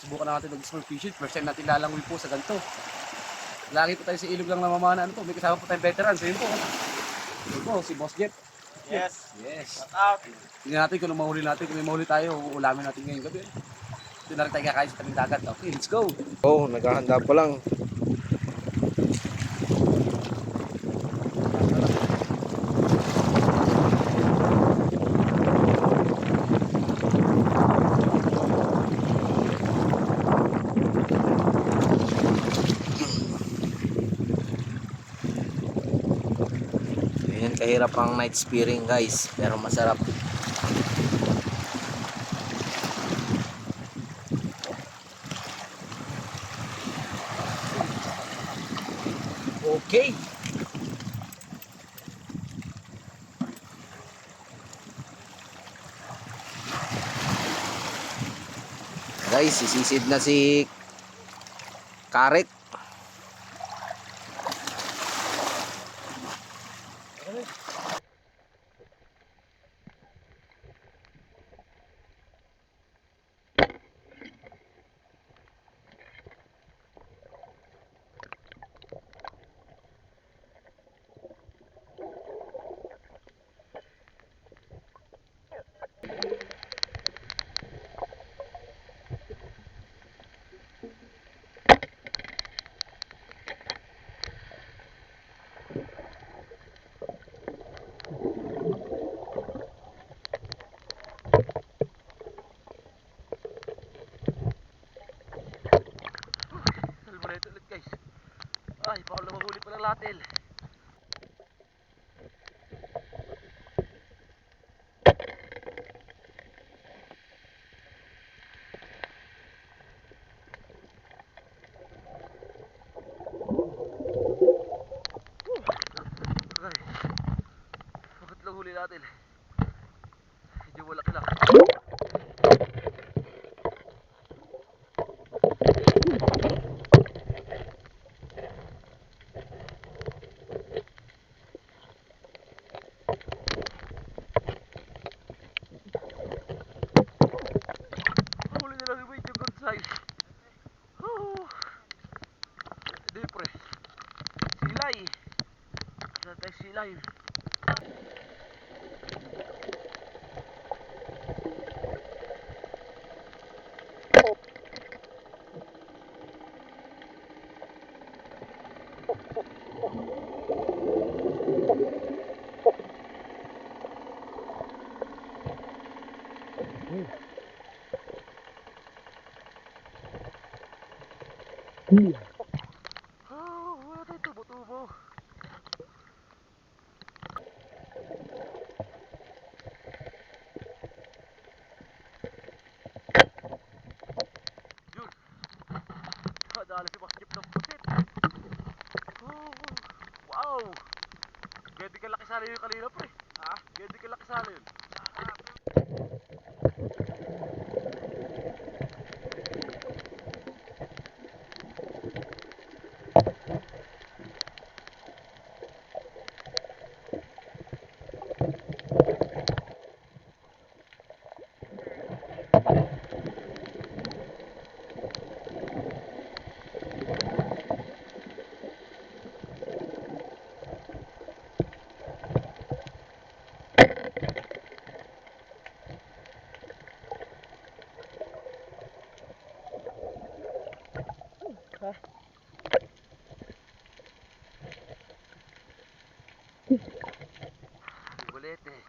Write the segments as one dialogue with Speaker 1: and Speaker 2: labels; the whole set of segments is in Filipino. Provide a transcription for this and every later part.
Speaker 1: subukan natin mag-small fishing. First time natin lalangoy po sa ganito. Lagi po tayo sa ilog lang namamanaan po. May kasama po tayong veteran. So yun po. Yun po, si Boss Jeff.
Speaker 2: Yes.
Speaker 1: Yes.
Speaker 2: Shout out.
Speaker 1: Tingnan natin kung mahuli natin. Kung may mahuli tayo, uulamin natin ngayong gabi. Ito na rin tayo kakain sa tabing dagat. Okay, let's go.
Speaker 3: Oh, naghahanda pa lang. Ayan, kahirap ang night spearing guys, pero masarap. Okay. Guys, sisisid na si Karet.
Speaker 2: Salmoreto ulit guys. Ay, baka na mahuli pa ng latil. Ay, bakit lang huli natin? Medyo malaki lang. Huli na lang yung medyo good size. Oh, hindi pre. Silay. Saan tayo silay? Oh, wala tayong tubo-tubo. Yun. Nadala si Boss Jeep ng pusit. Oh, wow. Gedi ka laki sana yun kanina pre. Ha? Gedi ka laki sana yun. Ulit eh.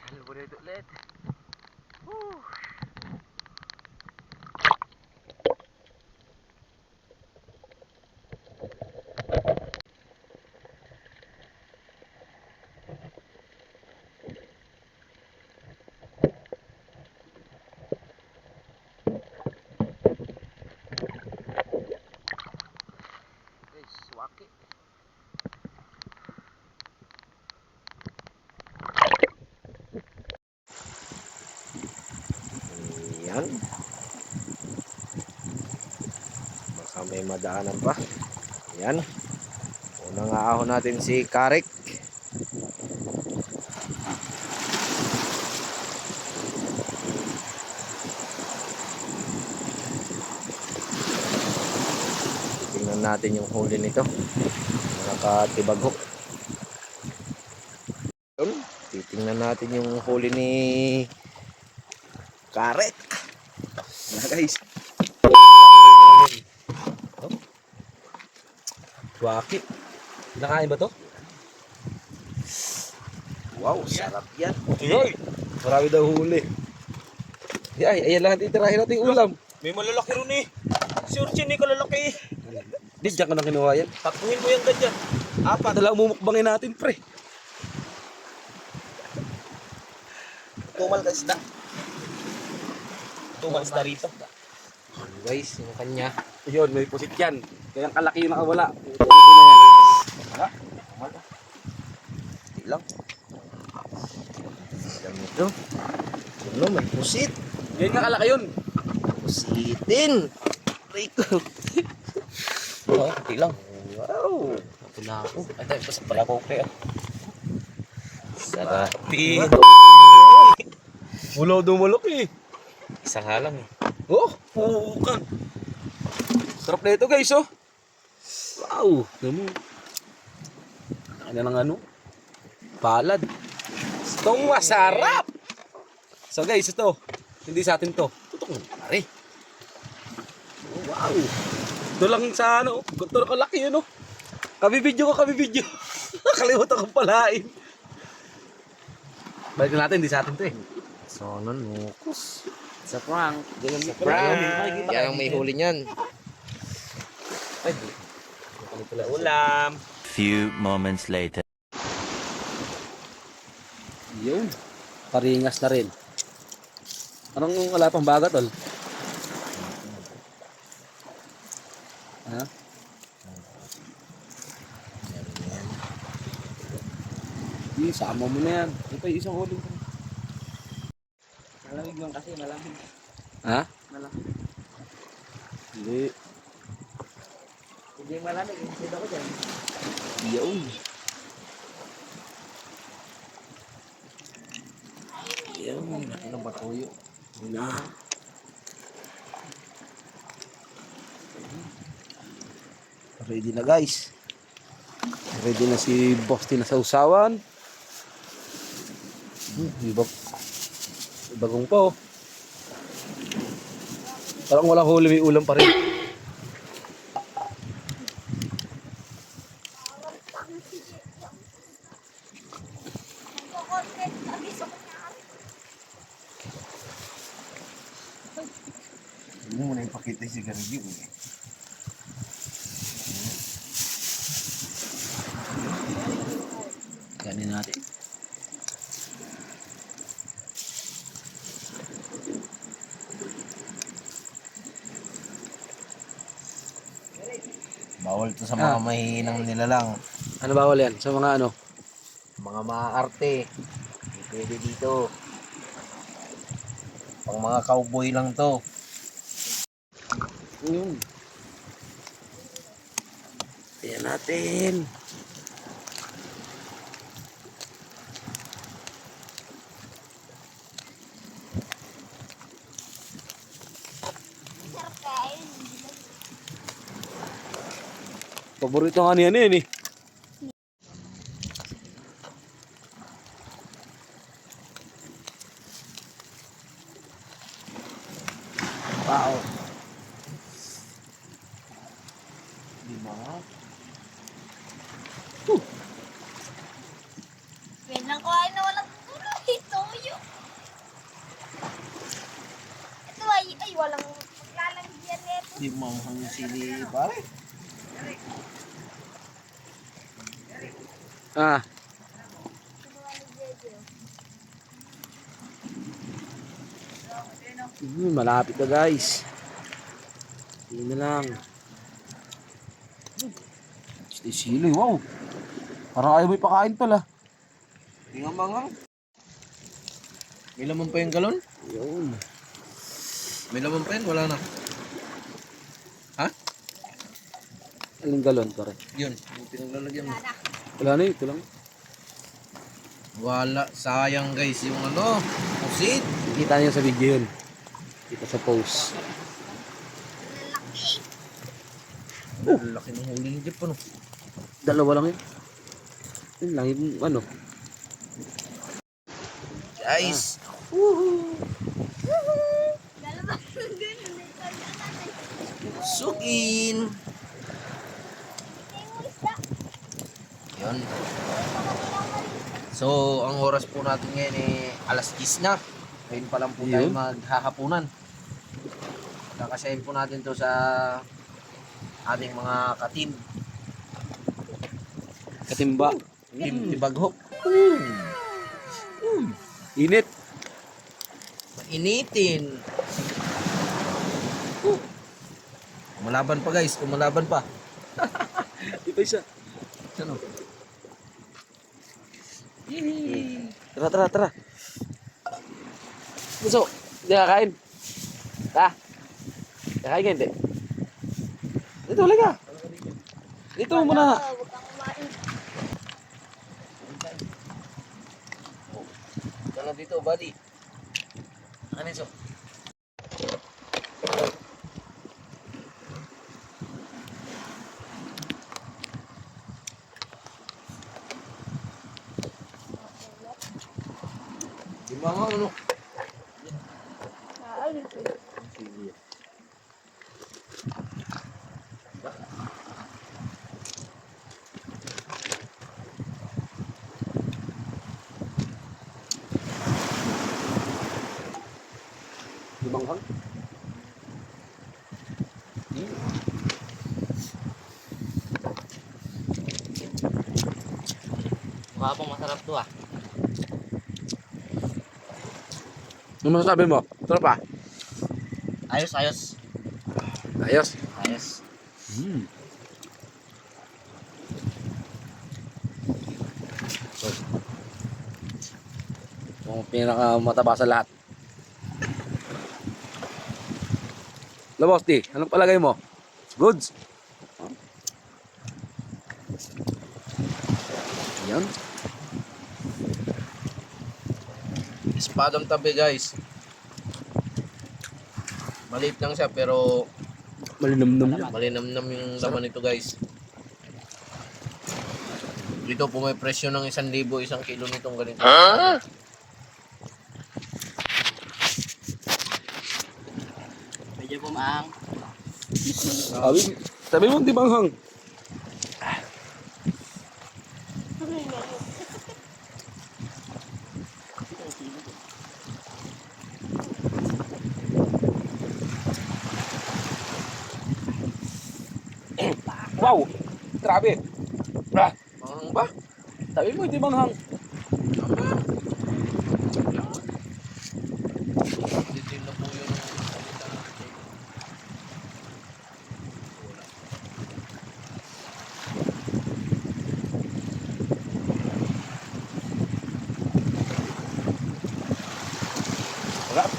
Speaker 2: Salmoreto ulit. Woo.
Speaker 3: Yan. Baka may madaanan pa. Yan. Unang aahon natin si Karek. Tingnan natin yung huli nito. Nakatibag hook. Yun. Titingnan natin yung huli ni Karek. Yan guys. Oh. Bakit? Nakain ba to? Wow, sarap yan.
Speaker 2: Ay,
Speaker 3: Marami daw huli. Ay, ayan lang itirahin natin yung ulam.
Speaker 2: may malalaki rin eh. Si Urchin eh, kalalaki.
Speaker 3: Di, dyan ka na kinuha yan.
Speaker 2: Takbuhin mo yan ganyan. Apat.
Speaker 3: Ito lang mumukbangin natin, pre.
Speaker 2: Tumal ka isda. Tumal isda rito.
Speaker 3: Guys, yung kanya.
Speaker 1: Yun, may pusit yan. Kaya ang kalaki yung nakawala. Putang ina yan.
Speaker 3: Wala. Wala. Hindi lang. Alam nito. Ano, may pusit.
Speaker 1: Yan nga kalaki yun.
Speaker 3: Pusitin. Rico.
Speaker 2: Oo, hindi lang.
Speaker 3: Wow.
Speaker 2: Pula ako. Ay, tayo, basta pala ako pre. Sarap.
Speaker 3: Mulaw dumulok eh.
Speaker 2: Isa nga lang eh.
Speaker 3: Oh, puka. Sarap na ito guys, oh. Wow. Namu. Ano ng ano? Palad. Itong masarap. So guys, ito. Hindi sa atin to. Tutok na pare. Oh, wow. Ito lang sa ano. Ito na kalaki yun, oh. Kabibidyo ko, kabibidyo. Nakalimutan kong palain.
Speaker 1: Balik na natin, hindi sa atin to eh.
Speaker 3: So, nun, mukus.
Speaker 1: Sa prank.
Speaker 3: Sa prank. Yan ang may huli niyan.
Speaker 1: Ay,
Speaker 2: Ulam.
Speaker 4: Few moments later.
Speaker 1: yun. Paringas na rin. Anong wala pang bagat, tol? Ha? Hindi, sama mo na yan. Ito yung isang uling.
Speaker 5: Malamig lang kasi, malamig.
Speaker 1: Ha?
Speaker 5: Malamig.
Speaker 1: Hindi.
Speaker 5: Hindi malamig, hindi ako dyan.
Speaker 1: Yun. Yun. Ano ba tuyo? Na. Ready na guys. Ready na si Boss Tina sa usawan. Bagong po. Parang walang huli, may ulam pa rin.
Speaker 3: Hindi mo na ipakita yung sigarilyo eh.
Speaker 1: Kanin natin.
Speaker 3: Bawal to sa mga mahihinang nilalang.
Speaker 1: Ano bawal yan? Sa mga ano?
Speaker 3: Mga maarte. Hindi pwede dito. Pang mga cowboy lang to.
Speaker 1: Yun. Ayan natin. Paborito nga niya yan eh. Wow.
Speaker 6: Wait lang ko ay na walang tulo. Ito yun. Ito ay walang maglalagyan nito.
Speaker 3: Di manghang sili pare.
Speaker 1: Ah. Malapit na guys. Hindi na lang. Sili, wow. Parang ayaw mo ipakain tol ah.
Speaker 3: Di nga manghang. May laman pa yung galon?
Speaker 1: Yun.
Speaker 3: May laman pa yun, wala na. Ha?
Speaker 1: Aling galon, pare.
Speaker 3: Yun, yung pinaglalagyan mo.
Speaker 1: Wala na, ito lang.
Speaker 3: Wala, sayang guys, yung ano, pusit.
Speaker 1: Kita niyo sa video yun. Kita sa post.
Speaker 3: Laki ng huli ni Jeff, ano?
Speaker 1: Dalawa lang yun. Yun lang yung ano.
Speaker 3: Guys,
Speaker 6: Dalawa ng ganun.
Speaker 3: sukin. Yun. So, ang oras po natin ngayon alas 10 na. Ngayon pa lang po tayo
Speaker 1: Yun.
Speaker 3: maghahapunan. Kakasayin po natin to sa ating mga katim.
Speaker 1: Katimba.
Speaker 3: Team Tibaghok.
Speaker 1: Init.
Speaker 3: Initin. Kumalaban pa guys, kumalaban pa.
Speaker 1: Iba isa.
Speaker 3: Ano?
Speaker 1: Tara, tara, tara. Gusto, hindi kakain. Ha? Kakain ka hindi? Dito, halika. Dito muna.
Speaker 6: Huwag kang kumain.
Speaker 3: Ano dito, buddy? Ano so? Di ba nga ano? Sige.
Speaker 1: Lumanghang.
Speaker 5: Mukha pong masarap to ah.
Speaker 1: Ano masasabi mo? Sarap pa?
Speaker 5: Ayos, ayos.
Speaker 1: Ayos.
Speaker 5: Ayos.
Speaker 1: Yung pinakamataba sa lahat. Labos, di. Anong palagay mo? Goods. Yan.
Speaker 3: Espadang tabi guys. Maliit lang siya pero
Speaker 1: Malinamnam yan.
Speaker 3: malinamnam yung laman nito guys. Dito po may presyo ng 1,000 isang kilo nitong ganito.
Speaker 5: Medyo pumaang.
Speaker 1: Sabi mo, di banghang. Wow! Grabe! Ah,
Speaker 3: Manghang ba?
Speaker 1: sabi mo, di banghang.
Speaker 3: Dito na po yung salita natin.
Speaker 1: Sarap.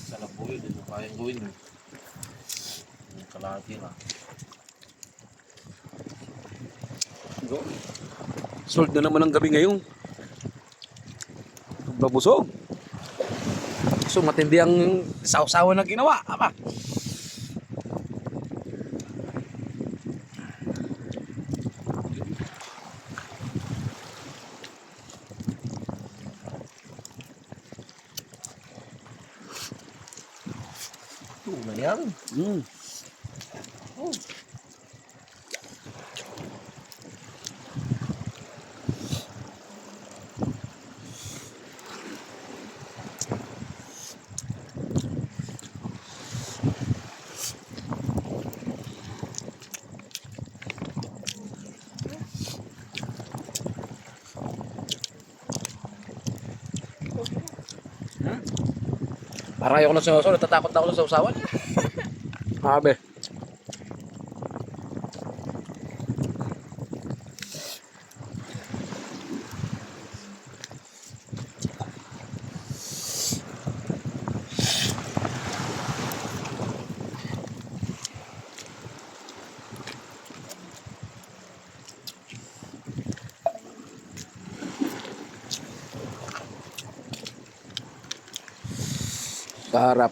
Speaker 3: Sarap po yun. Ito kayang gawin. Yung kalahati na.
Speaker 1: Sold na naman ang gabi ngayon. Babusog. So matindi ang sausawan na ginawa. Aba.
Speaker 3: Ito na yan.
Speaker 1: Mm. Parang ayoko na sumasaw, natatakot na ako sa sausawan. Sabi.
Speaker 3: kaharap.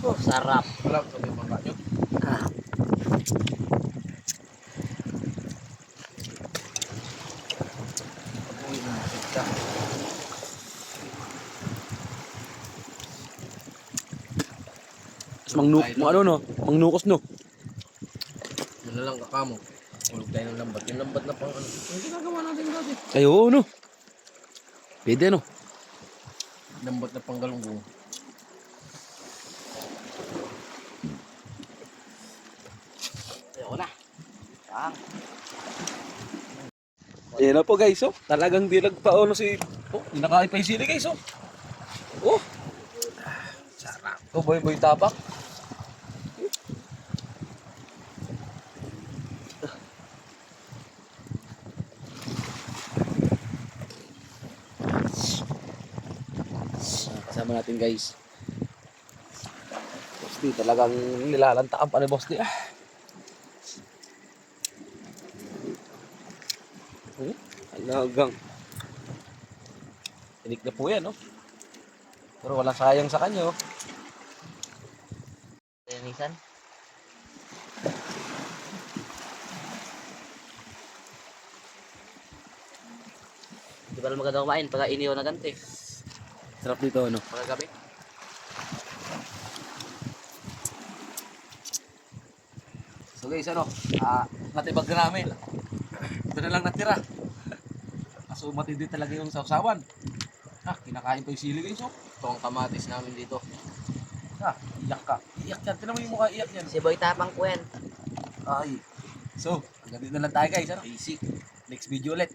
Speaker 5: Oh, sarap.
Speaker 1: Wala ko sabi mga nyo. Uy, nasita.
Speaker 3: Tapos mangnukos no.
Speaker 1: Yun na lang kakamo. Ulog tayo ng lambat. Yung lambat na pang ano. Yung ginagawa natin dati.
Speaker 3: Ay, oo, no. Pwede, no.
Speaker 1: Lambat na pang galunggong.
Speaker 5: Ayoko na. Ang.
Speaker 3: Ayan na po, guys, oh. Talagang di nagpaano si... Oh, di nakain pa yung sili, guys, oh. Oh. Sarap. Oh, boy tapak. Kasama natin, guys. Boss D, talagang nilalantakan pa ni Boss D. Alagang. Tinik na po yan, oh. Pero walang sayang sa kanya, oh.
Speaker 5: Linisan. Di ba lang maganda kumain pagka iniwan na ganito eh.
Speaker 3: Sarap dito, ano.
Speaker 5: Pagkagabi.
Speaker 3: So guys, ano, natibag na namin. Ito na lang natira. Kaso matindi talaga yung sausawan. Kinakain pa yung sili, guys, oh.
Speaker 1: Ito ang kamatis namin dito.
Speaker 3: Iyak ka. Iyak yan. Tinan mo yung mukha, iyak yan.
Speaker 5: Si Boy Tapang po yan.
Speaker 3: Ay. So, hanggang dito na lang tayo, guys, ano. Easy. Next video ulit.